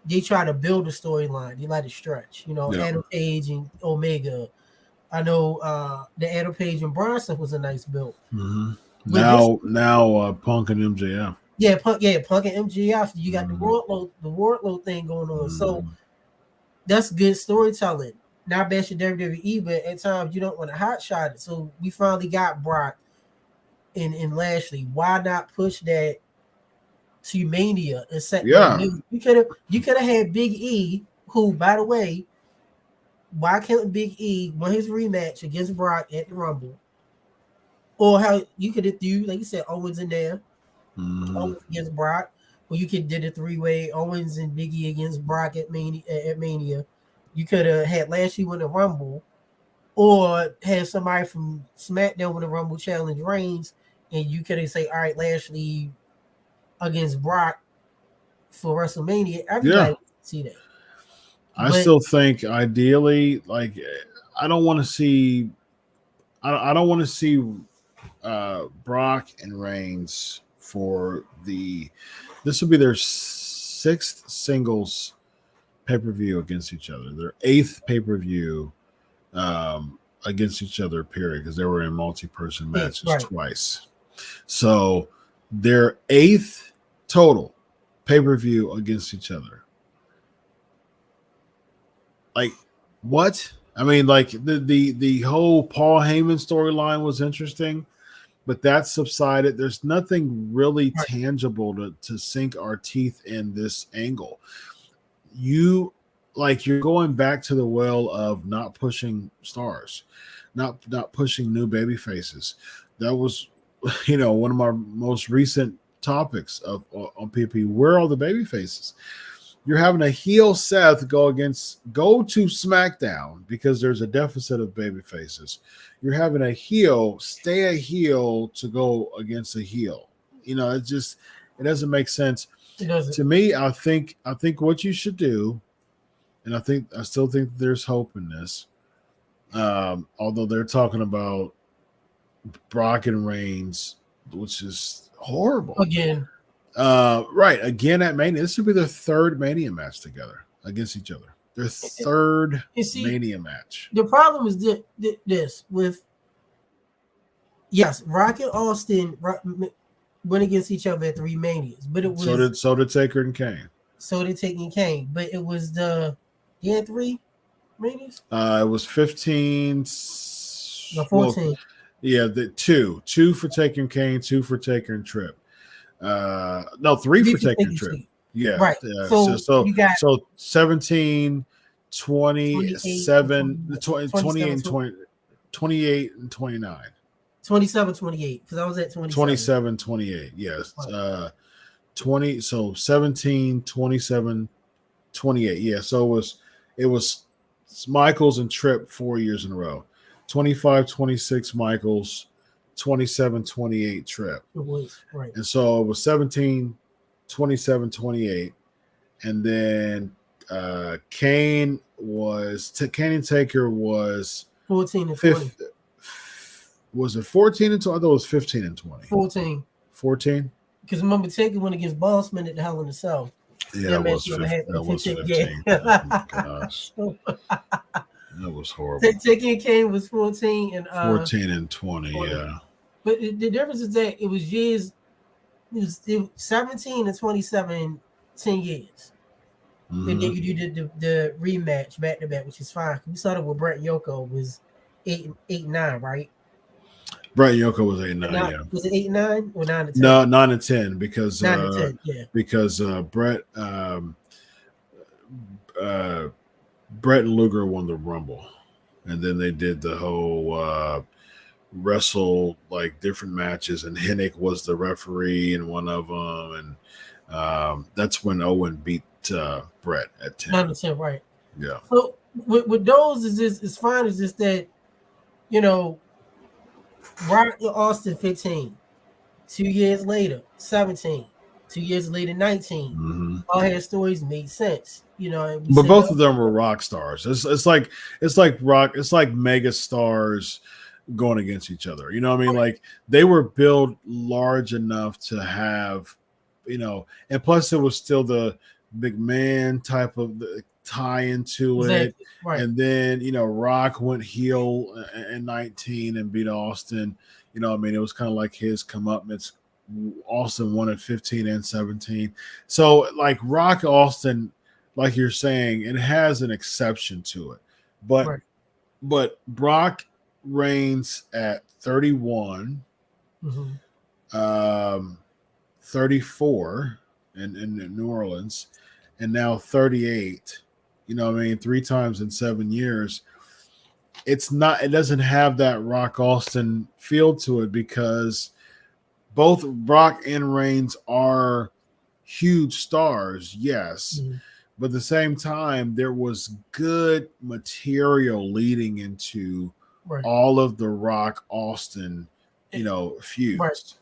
they try to build a storyline. They like to stretch. You know, Adam Page and Omega. I know the Adam Page and Braun stuff was a nice build. Now Punk and MJF. Yeah, Punk and MJF. You got the Wardlow thing going on. So that's good storytelling. Not bashing WWE, but at times you don't want to hotshot it. So we finally got Brock and Lashley. Why not push that to Mania and set? Yeah, you could have had Big E, who, by the way, why can't Big E win his rematch against Brock at the Rumble? Or how you could have threw, like you said, Owens in there, Owens against Brock, or you could did a 3-way Owens and Big E against Brock at Mania. You could have had Lashley win the Rumble, or have somebody from SmackDown win the Rumble challenge Reigns, and you could have say, all right, Lashley against Brock for WrestleMania. Everybody would see that. I still think ideally, like I don't want to see Brock and Reigns for this will be their 6th singles pay-per-view against each other, their 8th pay-per-view against each other, period, because they were in multi-person matches twice. So their 8th total pay-per-view against each other. Like, what? I mean, like the whole Paul Heyman storyline was interesting, but that subsided. There's nothing really tangible to sink our teeth in this angle. You're going back to the well of not pushing stars, not pushing new baby faces. That was, one of my most recent topics on PP. Where are all the baby faces? You're having a heel Seth go to SmackDown because there's a deficit of baby faces. You're having a heel stay a heel to go against a heel. It doesn't make sense. It doesn't. To me, I think what you should do, and I still think there's hope in this. Although they're talking about Brock and Reigns, which is horrible. Again at Mania. This would be their 3rd Mania match together against each other. Their 3rd Mania match. The problem is this with Rock and Austin went against each other at 3 Manias, but it was so did Taker and Kane. So did Taker and Kane, but it was they had 3 Manias. It was 15. No, 14. Well, yeah, the 2 for Taker and Kane, 2 for Taker and Tripp. 3 for Taker and Tripp. Yeah, right. So you got 17, 27, 28 and 29. 27, 28, because I was at 27, 28. Yes. 20. So 17, 27, 28. Yeah. So it was Michaels and Tripp 4 years in a row. 25, 26 Michaels, 27, 28 Tripp. It was, right. And so it was 17, 27, 28. And then Kane and Taker was 14 and 20. Was it 14 and 20? I thought it was 15 and 20. 14. 14? Because remember, Taker went against Bossman at the Hell in a Cell. Yeah, that was 15. Yeah. Oh my gosh. That was horrible. Taker and Kane was 14 and 14 and 20, 20. Yeah. But the difference is that it was 17 and 27, 10 years. And then you did the rematch back to back, which is fine. We saw that with Brett and Yoko was 8 and 9, right? Brett Yoko was 8-9. Yeah. Was it 8-9 or 9-10? No, 9-10 because 9-10. Yeah. because Brett Brett and Luger won the Rumble, and then they did the whole wrestle like different matches, and Hennig was the referee in one of them, and that's when Owen beat Brett at 10. 9-10, right? Yeah. So with those is fine. It's just that Rock and Austin 15, 2 years later 17, 2 years later 19. Mm-hmm. All their stories made sense. But both of them were rock stars. It's like mega stars going against each other. You know what I mean? Like they were built large enough to have, and plus it was still the McMahon type of tie into it. Right. And then, Rock went heel in 19 and beat Austin. It was kind of like his comeuppance. Austin won at 15 and 17. So like Rock Austin, like you're saying, it has an exception to it. But Brock reigns at 31, 34 in New Orleans, and now 38. 3 times in 7 years. It doesn't have that Rock Austin feel to it because both Brock and Reigns are huge stars, yes. But at the same time, there was good material leading into all of the Rock Austin, feuds. Right.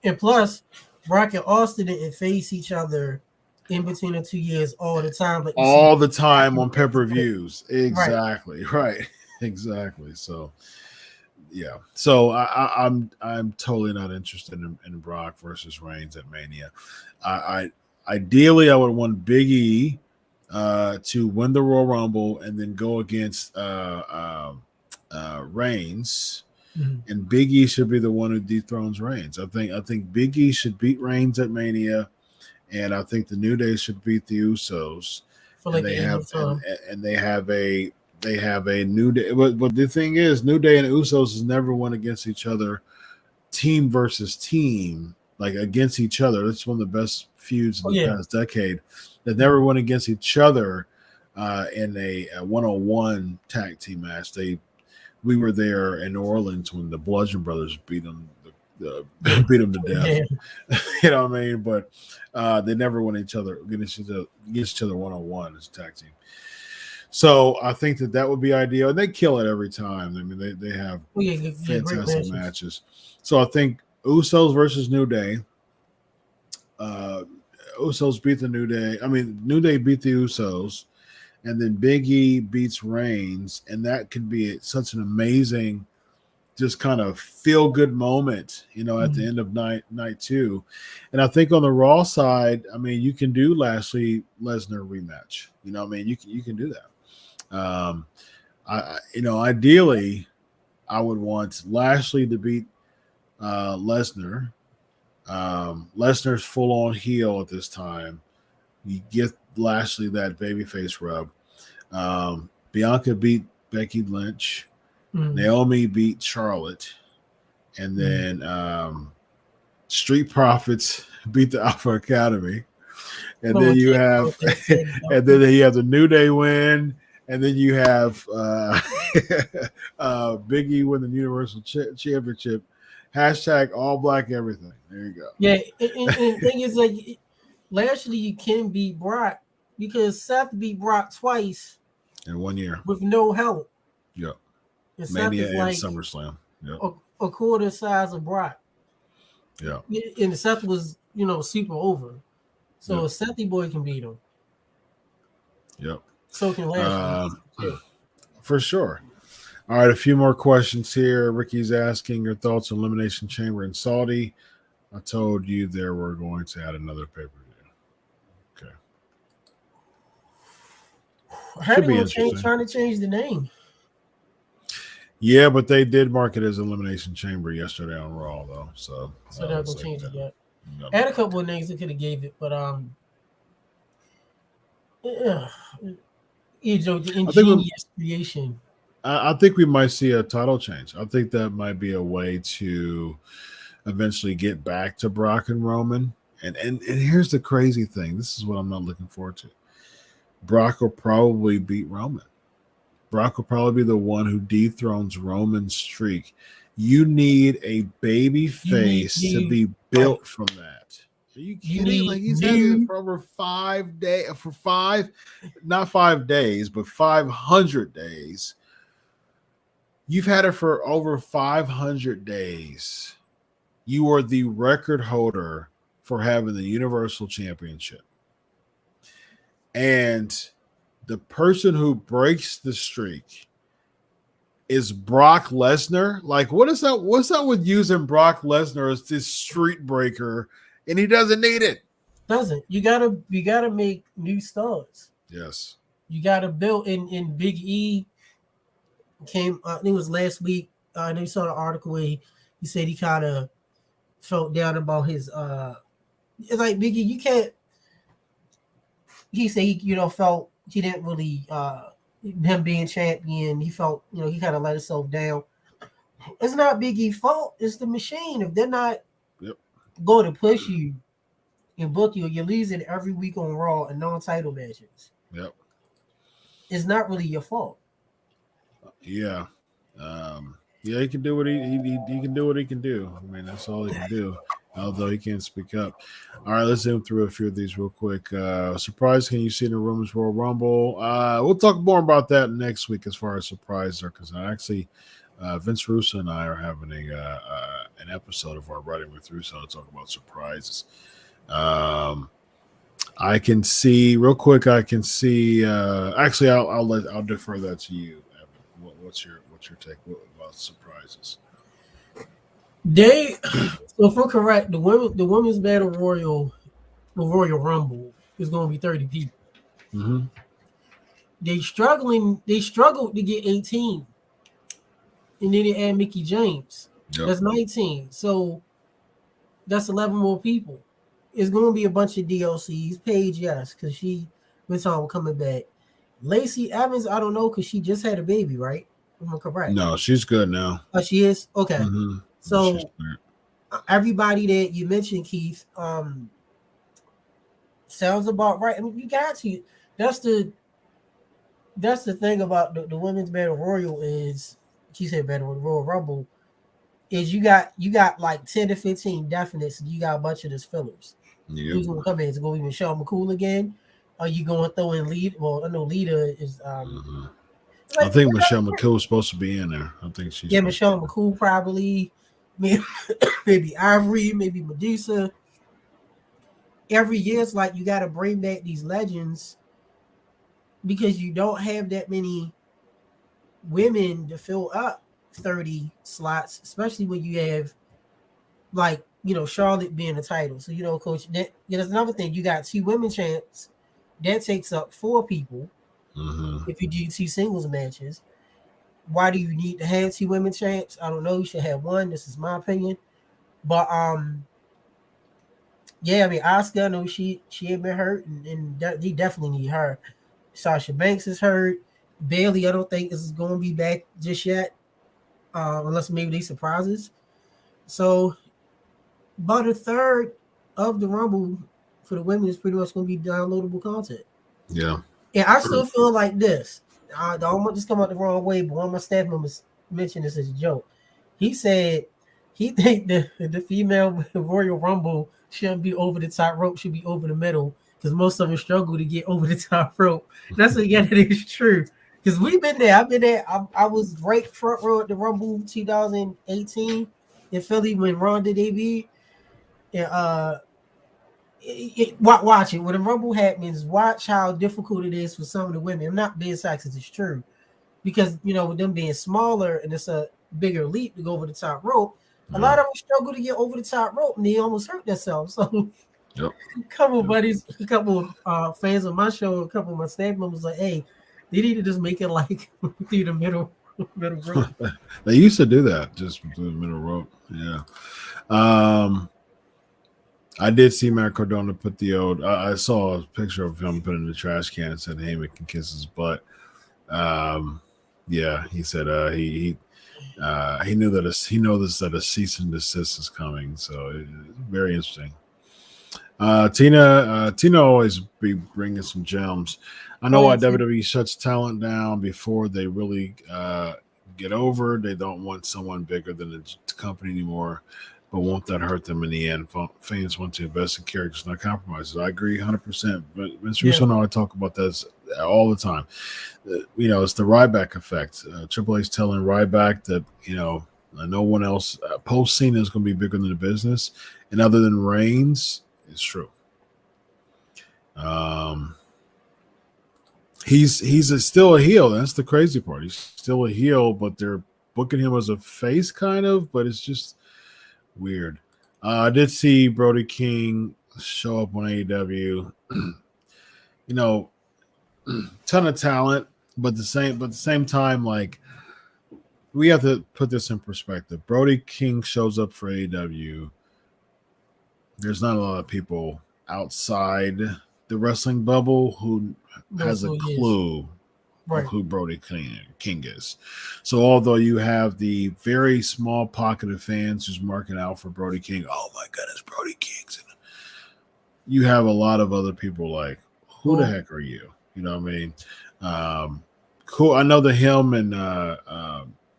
And plus, Rock and Austin didn't face each other in between the 2 years all the time. But all the time on pay-per-views. Exactly. Right. Exactly. So yeah. So I'm totally not interested in Brock versus Reigns at Mania. Ideally I would want Big E to win the Royal Rumble and then go against Reigns. And Big E should be the one who dethrones Reigns. I think Big E should beat Reigns at Mania, and I think the New Day should beat the Usos. And they have a New Day. But the thing is, New Day and Usos has never won against each other, team versus team, like against each other. That's one of the best feuds in the past decade. They've never won against each other in a one-on-one tag team match. We were there in New Orleans when the Bludgeon Brothers beat them to death. You know what I mean? But they never won against each other one-on-one as a tag team. So I think that would be ideal. And they kill it every time. I mean, they have fantastic matches. So I think Usos versus New Day. Usos beat the New Day. I mean, New Day beat the Usos. And then Big E beats Reigns. And that could be such an amazing, just kind of feel-good moment, at the end of night 2. And I think on the Raw side, I mean, you can do Lashley Lesnar rematch. You can do that. Ideally, I would want Lashley to beat Lesnar. Lesnar's full on heel at this time. You get Lashley that babyface rub. Bianca beat Becky Lynch. Naomi beat Charlotte, and then Street Profits beat the Alpha Academy, and then you have the New Day win. And then you have Big E win the Universal Championship. # all black everything. There you go. Yeah, and the thing is, like, Lashley, you can beat Brock because Seth beat Brock twice in 1 year with no help. Yeah. And Mania and SummerSlam. Yeah. A quarter size of Brock. Yeah. And Seth was, super over. So a Sethy boy can beat him. Yep. So can Lashley. For sure. All right, a few more questions here. Ricky's asking your thoughts on Elimination Chamber in Saudi. I told you there we're going to add another pay-per-view. Okay. I heard they were trying to change the name. Yeah, but they did mark it as Elimination Chamber yesterday on Raw, though. So they're not going to change it yet. I had a couple of names they could have gave it, but the ingenious creation. I think we might see a title change. I think that might be a way to eventually get back to Brock and Roman. And here's the crazy thing. This is what I'm not looking forward to. Brock will probably beat Roman. Brock will probably be the one who dethrones Roman's streak. You need a baby face to be built from that. Are you kidding? Like he's had it for over 5 days, not 5 days, but 500 days. You've had it for over 500 days. You are the record holder for having the Universal Championship. And the person who breaks the streak is Brock Lesnar. Like, what is that? What's that with using Brock Lesnar as this street breaker? And he doesn't need it. Doesn't. You gotta make new stars. Yes. You gotta build in Big E came I think it was last week. I know you saw the article where he said he kind of felt down about his it's like Big E, you can't he said he felt he didn't really him being champion, he felt he kind of let himself down. It's not Big E's fault, it's the machine. If they're not going to push you and book you, you're losing every week on Raw and non-title matches. Yep. It's not really your fault. Yeah. He can do what he can do what he can do. I mean, that's all he can do. Although he can't speak up. All right, let's zoom through a few of these real quick. Surprise, can you see in the Women's Royal Rumble? We'll talk more about that next week as far as surprises are concerned. Actually, Vince Russo and I are having an episode of our Writing with Russo to talk about surprises. I can see real quick. Actually, I'll defer that to you, Evan. What's your take about surprises? So if we're correct, the women's battle royal, the Royal Rumble is going to be 30 people. Mm-hmm. They struggled to get 18, and then they add Mickey James. Yep. That's 19. So that's 11 more people. It's going to be a bunch of DLCs. Paige, yes, because she was on coming back. Lacey Evans, I don't know, because she just had a baby, right? Am I correct? No, she's good now. Oh, she is? Okay. Mm-hmm. So everybody that you mentioned, Keith, sounds about right. I mean, you got to. That's the thing about the women's battle royal is, she said battle Royal Rumble, is you got like 10 to 15 definites, and you got a bunch of this fillers. Yep. Who's gonna come in? Is it gonna be Michelle McCool again? Are you gonna throw in lead? Well, I know Lita is I think Michelle McCool is supposed to be in there. I think she's Michelle McCool probably, maybe Ivory, maybe Medusa. Every year it's like you got to bring back these legends because you don't have that many women to fill up 30 slots, especially when you have like Charlotte being a title. So Coach, there's another thing. You got 2 women champs. That takes up 4 people. Mm-hmm. If you do 2 singles matches, why do you need to have 2 women champs? I don't know. You should have 1. This is my opinion. But yeah, I mean, Asuka, I know she had been hurt, and they definitely need her. Sasha Banks is hurt. Bailey, I don't think is going to be back just yet, unless maybe they surprises. So, about a third of the Rumble for the women is pretty much going to be downloadable content. Yeah. And I still feel like this. I don't want this to come out the wrong way, but one of my staff members mentioned this as a joke. He said he think the female Royal Rumble shouldn't be over the top rope, should be over the middle, because most of them struggle to get over the top rope. That's again, it is true. Because we've been there. I've been there. I was right front row at the Rumble 2018 in Philly when Ronda debuted. And watch it. When the Rumble happens, watch how difficult it is for some of the women. I'm not being sexist, it's true. Because, with them being smaller and it's a bigger leap to go over the top rope, a lot of them struggle to get over the top rope and they almost hurt themselves. So, a couple of buddies, a couple of fans of my show, a couple of my staff members like, hey, they need to just make it like through the middle rope. They used to do that, just through the middle rope. Yeah. I did see Matt Cardona put the old. I saw a picture of him put in the trash can and said Heyman can kiss his butt. Yeah, he said he knew that he knows that a cease and desist is coming. So very interesting. Tina always be bringing some gems. I know Oh, why yeah, too. WWE shuts talent down before they really get over. They don't want someone bigger than the company anymore, but won't that hurt them in the end? Fans want to invest in characters, not compromises. I agree 100%. But Vince Yeah. Russo and I talk about this all the time. It's the Ryback effect. Triple H telling Ryback that, no one else post Cena is going to be bigger than the business. And other than Reigns, it's true. Still a heel. That's the crazy part. He's still a heel, but they're booking him as a face, kind of. But it's just weird. I did see Brody King show up on AEW. Ton of talent, but the same time, like we have to put this in perspective. Brody King shows up for AEW. There's not a lot of people outside the wrestling bubble who has a clue of who Brody King is. So although you have the very small pocket of fans who's marking out for Brody King, oh my goodness, Brody King's, you have a lot of other people like, who the heck are you? You know what I mean? Cool. I know that him and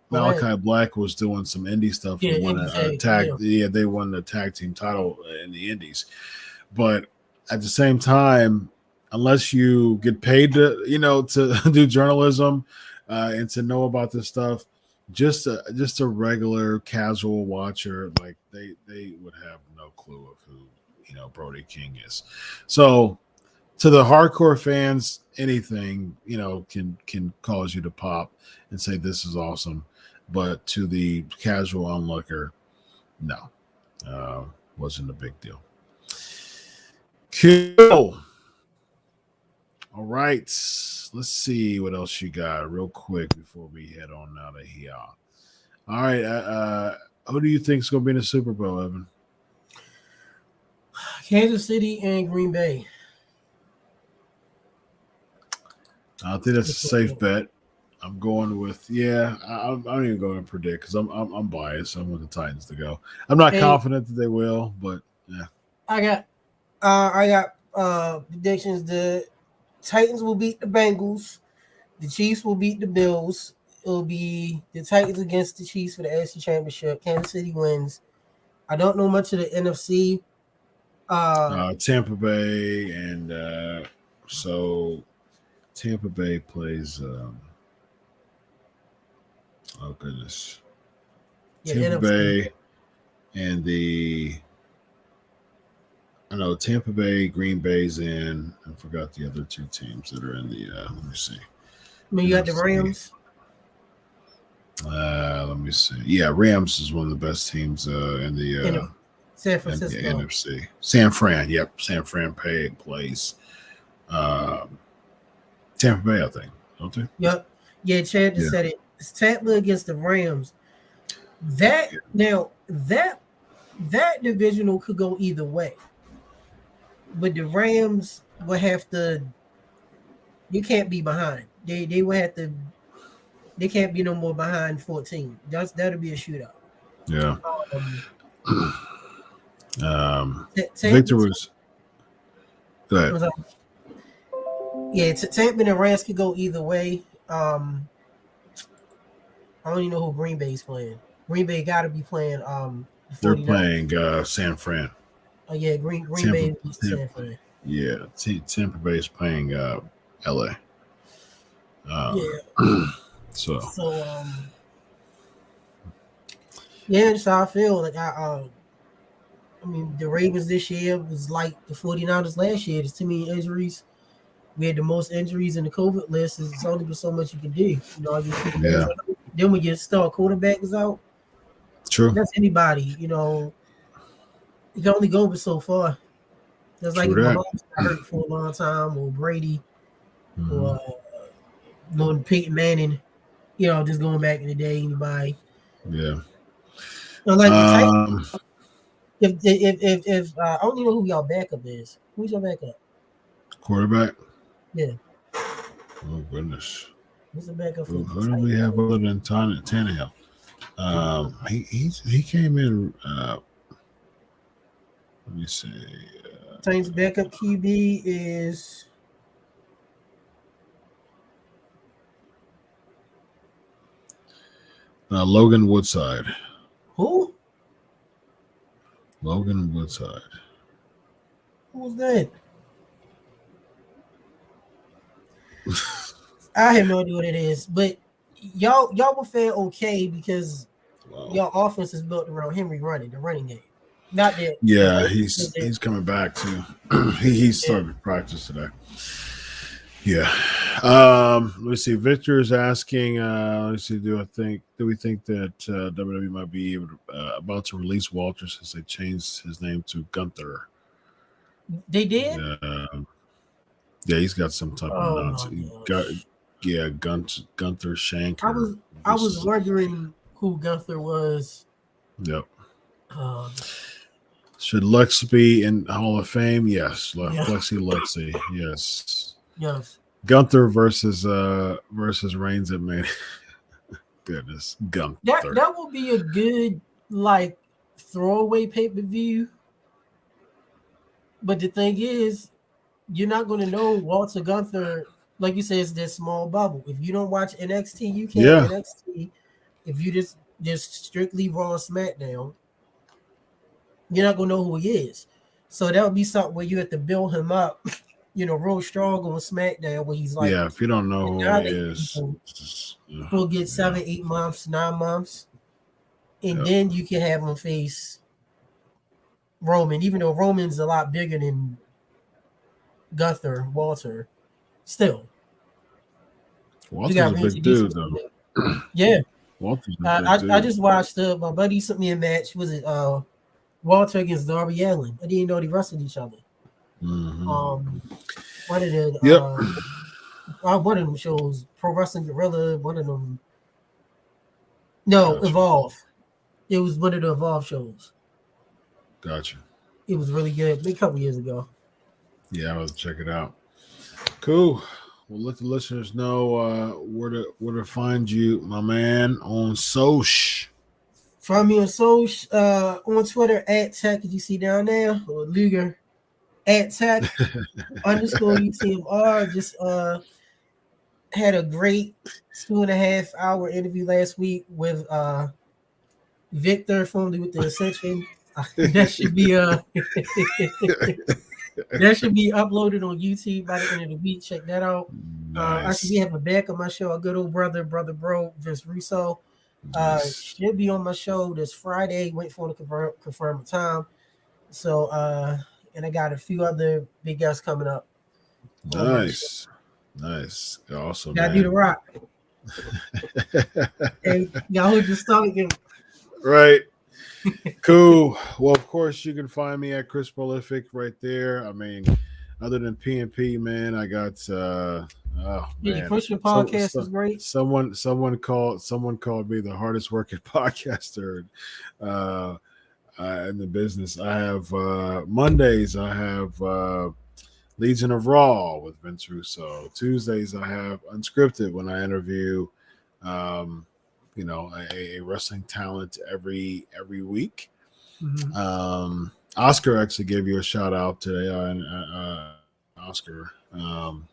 Malachi Black was doing some indie stuff. Yeah, and won a tag. Yeah, they won the tag team title in the indies. But at the same time, unless you get paid to to do journalism and to know about this stuff, just a regular casual watcher, like they would have no clue of who Brody King is. So to the hardcore fans, anything can cause you to pop and say this is awesome. But to the casual onlooker, no, wasn't a big deal. Cool. All right, let's see what else you got real quick before we head on out of here. All right, who do you think is going to be in the Super Bowl, Evan? Kansas City and Green Bay. I think that's a safe bet. I'm going with I'm not even going to predict because I'm biased. I want the Titans to go. I'm not confident that they will, but yeah. I got predictions. The Titans will beat the Bengals. The Chiefs will beat the Bills. It'll be the Titans against the Chiefs for the AFC Championship. Kansas City wins. I don't know much of the NFC. Tampa Bay and so Tampa Bay plays. Oh goodness! Tampa Bay and I know Tampa Bay, Green Bay's in. I forgot the other two teams that are in the. Let me see. I mean, you got the Rams. Let me see. Yeah, Rams is one of the best teams in the San Francisco NFC. San Fran. Yep, San Fran plays. Tampa Bay, I think. Don't they? Yep. Yeah, Chad just said it. It's Tampa against the Rams. That divisional could go either way. But the Rams will have to. You can't be behind. They will have to. They can't be no more behind 14. That'll be a shootout. Yeah. Victor was. Go ahead. Yeah, Tampa and Rams could go either way. I don't even know who Green Bay's playing. Green Bay got to be playing. They're playing San Fran. Oh yeah, Green Bay San Fran. Yeah, Tampa Bay is playing LA. So yeah, that's how I feel. Like I mean, the Ravens this year was like the 49ers last year. There's too many injuries. We had the most injuries in the COVID list. There's only so much you can do. Then when your star quarterback is out, true. That's anybody. You can only go but so far. That's like if Mahomes got hurt for a long time, or Brady, or Peyton Manning. Just going back in the day, anybody. Yeah. Like the Titans, if I don't even know who y'all backup is. Who's your backup? Quarterback. Yeah. Oh goodness. Who's the backup for Who do we have other than Tannehill? He came in. Let me see. Titans backup QB is Logan Woodside. who? Logan Woodside. Who's that? I have no idea what it is, but y'all will fare okay because your offense is built around Henry running the running game. Not that. Yeah, he's coming back too. he started practice today. Yeah. Let me see. Victor is asking. Let's see. Do we think that WWE might be about to release Walter since they changed his name to Gunther? They did. Yeah, he's got some type of nonsense. Gunther Shanker. I was wondering who Gunther was. Yep. Should Lex be in Hall of Fame? Yes. Lexi. Yes. Yes. Gunther versus Reigns at Mania. Goodness, Gunther. That will be a good throwaway pay-per-view. But the thing is, you're not going to know Walter Gunther, like you said, it's this small bubble. If you don't watch NXT, you can't NXT. If you just strictly Raw and SmackDown, you're not going to know who he is. So that would be something where you have to build him up, real strong on SmackDown where he's like... Yeah, if you don't know who he is... He'll get 7, 8 months, 9 months. And then you can have him face Roman, even though Roman's a lot bigger than Walter. Still. Walter's a big dude, though. Yeah. Walter's a big dude. I just watched my buddy sent me a match. Was it Walter against Darby Allin? I didn't know they wrestled each other. Mm-hmm. One of them shows, Pro Wrestling Guerrilla, one of them. No, gotcha. Evolve. It was one of the Evolve shows. Gotcha. It was really good. A couple years ago. Yeah, I'll check it out. Cool. We'll let the listeners know where to find you, my man, on Soch. Find me on Soch, on Twitter @tech. Did you see down there? Or Luger @tech _UTMR. Just had a great 2.5 hour interview last week with Victor, formerly with the Ascension. That should be that should be uploaded on YouTube by the end of the week. Check that out. Nice. I should have a back on my show. A good old brother bro, Vince Russo. Nice. Should be on my show this Friday. Wait for him to confirm the time. So and I got a few other big guests coming up. Nice. Awesome. Gotta do the rock. Hey, y'all hold your stomach. Right. Cool. Well, of course, you can find me at Chris Prolific right there. I mean, other than PNP, man, I got the Christian podcast is great. Someone called me the hardest working podcaster in the business. I have Mondays. I have Legion of Raw with Vince Russo. Tuesdays I have Unscripted when I interview a wrestling talent every week. Mm-hmm. Oscar actually gave you a shout out today, Oscar. And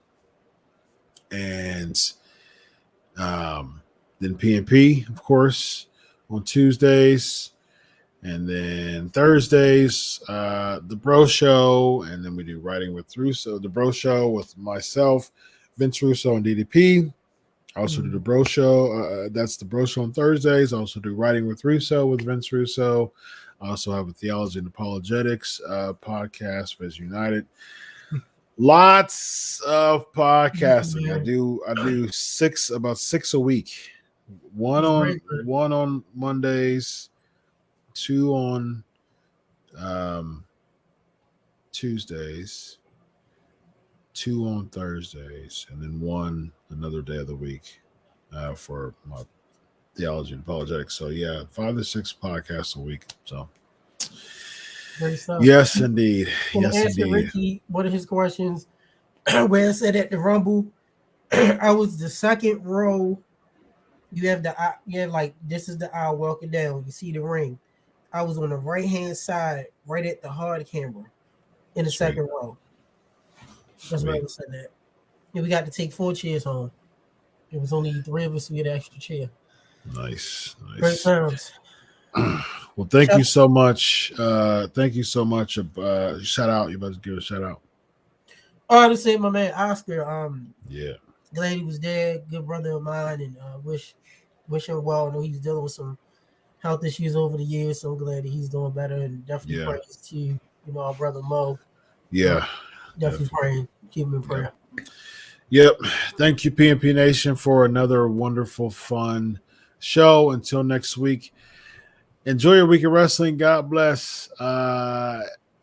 then PNP, of course, on Tuesdays. And then Thursdays, the Bro Show. And then we do Writing with Russo, the Bro Show with myself, Vince Russo, and DDP. I also do the Bro Show. That's the Bro Show on Thursdays. I also do Writing with Russo with Vince Russo. I also have a Theology and Apologetics podcast, Viz United. Lots of podcasting. I do about six a week. One on Mondays, 2 on Tuesdays, 2 on Thursdays, and then 1 another day of the week for my Theology and Apologetics. So 5 to 6 podcasts a week. So yes, indeed. Yes, indeed. Ricky, one of his questions, where it said at the Rumble, I was the second row. You have like this is the aisle walking down. You see the ring. I was on the right hand side, right at the hard camera, in the Sweet. second row. That's why I was saying that. And we got to take 4 chairs home. It was only 3 of us who had an extra chair. Nice. Great times. Well, thank you so much. Thank you so much. Shout out. You about to give a shout out. Oh, I just say my man Oscar. Yeah. Glad he was there. Good brother of mine, and wish him well. I know he's dealing with some health issues over the years, so I'm glad that he's doing better. And definitely praise to our brother Mo. Yeah. Definitely praying. Keep him in prayer. Yep. Thank you, PNP Nation, for another wonderful, fun show. Until next week, enjoy your week of wrestling. God bless.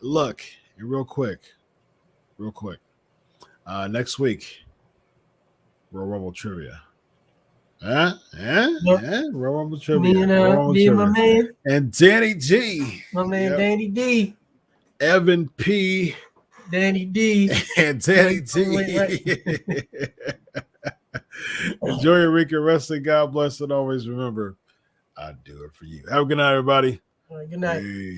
Look, real quick. Next week, Royal Rumble trivia. Royal Rumble trivia. Me and my man. And Danny G. My man Danny D. Evan P. Danny D. And Danny T. Enjoy your week of wrestling. God bless, and always remember, I do it for you. Have a good night, everybody. All right, good night. Peace.